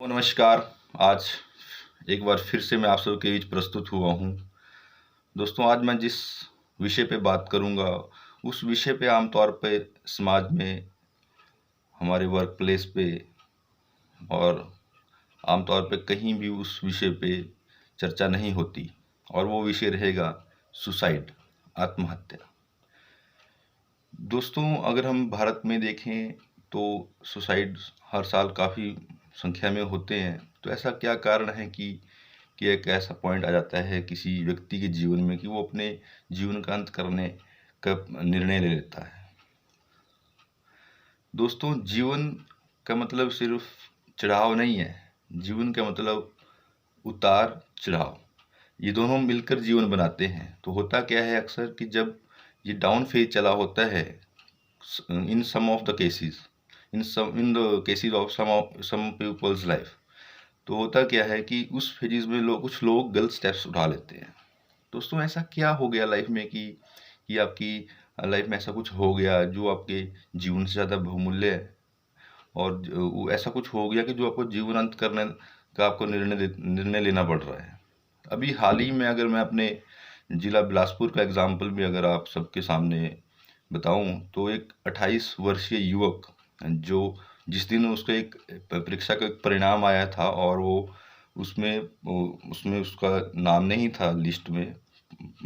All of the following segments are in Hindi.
नमस्कार। आज एक बार फिर से मैं आप सबके बीच प्रस्तुत हुआ हूँ। दोस्तों, आज मैं जिस विषय पे बात करूँगा उस विषय पे आमतौर पे समाज में, हमारे वर्क प्लेस पे और आमतौर पे कहीं भी उस विषय पे चर्चा नहीं होती, और वो विषय रहेगा सुसाइड, आत्महत्या। दोस्तों, अगर हम भारत में देखें तो सुसाइड हर साल काफ़ी संख्या में होते हैं। तो ऐसा क्या कारण है कि एक ऐसा पॉइंट आ जाता है किसी व्यक्ति के जीवन में कि वो अपने जीवन का अंत करने का निर्णय ले लेता है। दोस्तों, जीवन का मतलब सिर्फ चढ़ाव नहीं है। जीवन का मतलब उतार चढ़ाव, ये दोनों मिलकर जीवन बनाते हैं। तो होता क्या है अक्सर कि जब ये डाउन फेज चला होता है, in some of the cases in the cases of some people's life, तो होता क्या है कि उस फेजेस में कुछ लोग गलत स्टेप्स उठा लेते हैं। दोस्तों, ऐसा क्या हो गया लाइफ में कि आपकी लाइफ में ऐसा कुछ हो गया जो आपके जीवन से ज़्यादा बहुमूल्य है, और वो ऐसा कुछ हो गया कि जो आपको जीवन अंत करने का आपको निर्णय लेना पड़ रहा है। अभी हाल ही में अगर मैं अपने जिला बिलासपुर का एग्जाम्पल भी अगर आप सबके सामने बताऊं, तो एक 28 वर्षीय युवक जो जिस दिन उसका एक परीक्षा का एक परिणाम आया था, और वो उसमें उसका नाम नहीं था लिस्ट में,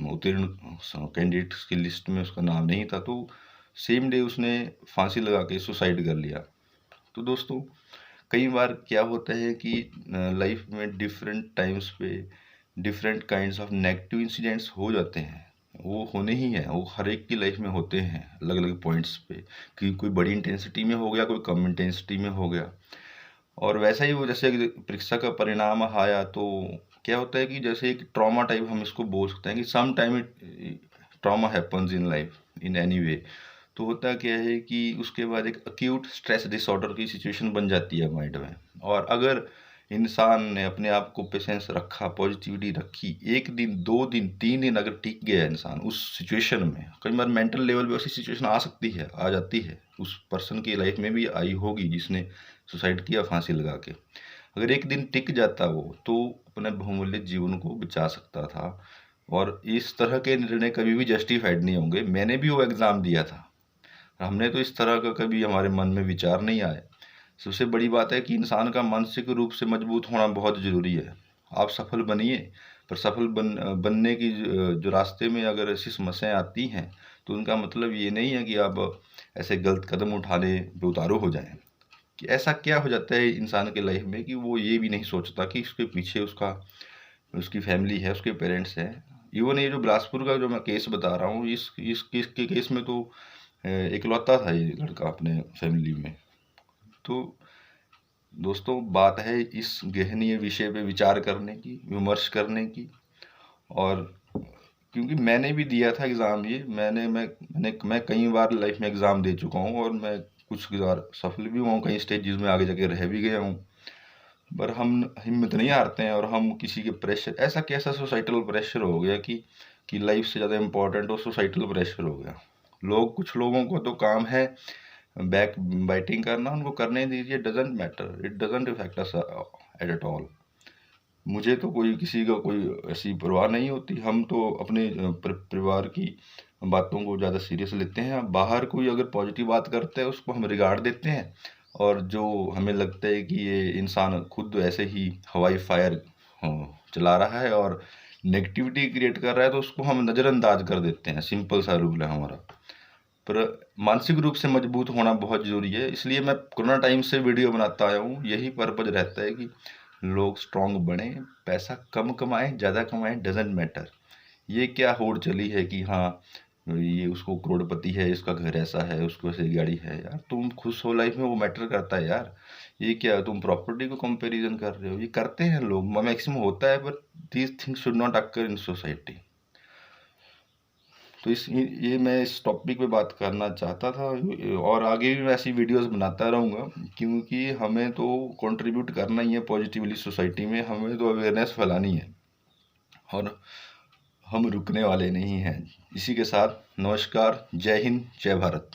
उत्तीर्ण कैंडिडेट्स की लिस्ट में उसका नाम नहीं था, तो सेम डे उसने फांसी लगा के सुसाइड कर लिया। तो दोस्तों, कई बार क्या होता है कि लाइफ में डिफरेंट टाइम्स पे different kinds of negative incidents हो जाते हैं। वो होने ही हैं, वो हर एक की लाइफ में होते हैं अलग अलग पॉइंट्स पे, कि कोई बड़ी इंटेंसिटी में हो गया, कोई कम इंटेंसिटी में हो गया। और वैसा ही वो जैसे परीक्षा का परिणाम आया, तो क्या होता है कि जैसे एक ट्रॉमा टाइप हम इसको बोल सकते हैं कि some time trauma happens in life in any way. तो होता क्या है कि उसके बाद एक अक्यूट स्ट्रेस डिसऑर्डर की सिचुएशन बन जाती है माइंड में। और अगर इंसान ने अपने आप को पेशेंस रखा, पॉजिटिविटी रखी, एक दिन, 2 दिन, 3 दिन अगर टिक गया इंसान उस सिचुएशन में, कई बार मेंटल लेवल पे ऐसी सिचुएशन आ जाती है, उस पर्सन की लाइफ में भी आई होगी जिसने सुसाइड किया फांसी लगा के। अगर एक दिन टिक जाता वो, तो अपने बहुमूल्य जीवन को बचा सकता था। और इस तरह के निर्णय कभी भी जस्टिफाइड नहीं होंगे। मैंने भी वो एग्ज़ाम दिया था, हमने तो इस तरह का कभी हमारे मन में विचार नहीं आए। सबसे बड़ी बात है कि इंसान का मानसिक रूप से मजबूत होना बहुत ज़रूरी है। आप सफल बनिए, पर सफल बनने की जो रास्ते में अगर ऐसी समस्याएं आती हैं, तो उनका मतलब ये नहीं है कि आप ऐसे गलत कदम उठाने पे उतारू हो जाएं। कि ऐसा क्या हो जाता है इंसान के लाइफ में कि वो ये भी नहीं सोचता कि इसके पीछे उसकी फैमिली है, उसके पेरेंट्स हैं। इवन ये जो बिलासपुर का जो मैं केस बता रहा हूँ, इस केस में तो इकलौता था ये लड़का अपने फैमिली में। तो दोस्तों, बात है इस गहनीय विषय पे विचार करने की, विमर्श करने की। और क्योंकि मैंने भी दिया था एग्ज़ाम, ये मैं कई बार लाइफ में एग्ज़ाम दे चुका हूँ, और मैं कुछ बार सफल भी हुआ हूँ, कई स्टेजेस में आगे जाके रह भी गया हूँ। पर हम हिम्मत नहीं हारते हैं, और हम किसी के प्रेशर, ऐसा कैसा सोसाइटल प्रेशर हो गया कि लाइफ से ज़्यादा इम्पोर्टेंट हो सोसाइटल प्रेशर हो गया। कुछ लोगों को तो काम है बैक बाइटिंग करना, उनको करने दीजिए, doesn't matter, it doesn't effect us at all. मुझे तो किसी का कोई ऐसी परवाह नहीं होती। हम तो अपने परिवार की बातों को ज़्यादा सीरियस लेते हैं। बाहर कोई अगर पॉजिटिव बात करता है उसको हम रिगार्ड देते हैं, और जो हमें लगता है कि ये इंसान खुद ऐसे ही हवाई फायर चला रहा है और नेगेटिविटी क्रिएट कर रहा है, तो उसको हम नज़रअंदाज कर देते हैं। सिंपल सा रूल है हमारा। पर मानसिक रूप से मजबूत होना बहुत ज़रूरी है। इसलिए मैं कोरोना टाइम से वीडियो बनाता आया हूँ। यही पर्पज रहता है कि लोग स्ट्रांग बने, पैसा कम कमाएं, ज़्यादा कमाएं, डजेंट मैटर। ये क्या होड़ चली है कि हाँ, ये उसको करोड़पति है, इसका घर ऐसा है, उसको ऐसी गाड़ी है। यार, तुम खुश हो लाइफ में, वो मैटर करता है यार। ये क्या तुम प्रॉपर्टी को कंपैरिजन कर रहे हो? ये करते हैं लोग, मैक्सिमम होता है, but these things should not occur in society. तो ये मैं इस टॉपिक पे बात करना चाहता था, और आगे भी मैं ऐसी वीडियोस बनाता रहूँगा, क्योंकि हमें तो कंट्रीब्यूट करना ही है पॉजिटिवली सोसाइटी में। हमें तो अवेयरनेस फैलानी है, और हम रुकने वाले नहीं हैं। इसी के साथ नमस्कार, जय हिंद, जय भारत।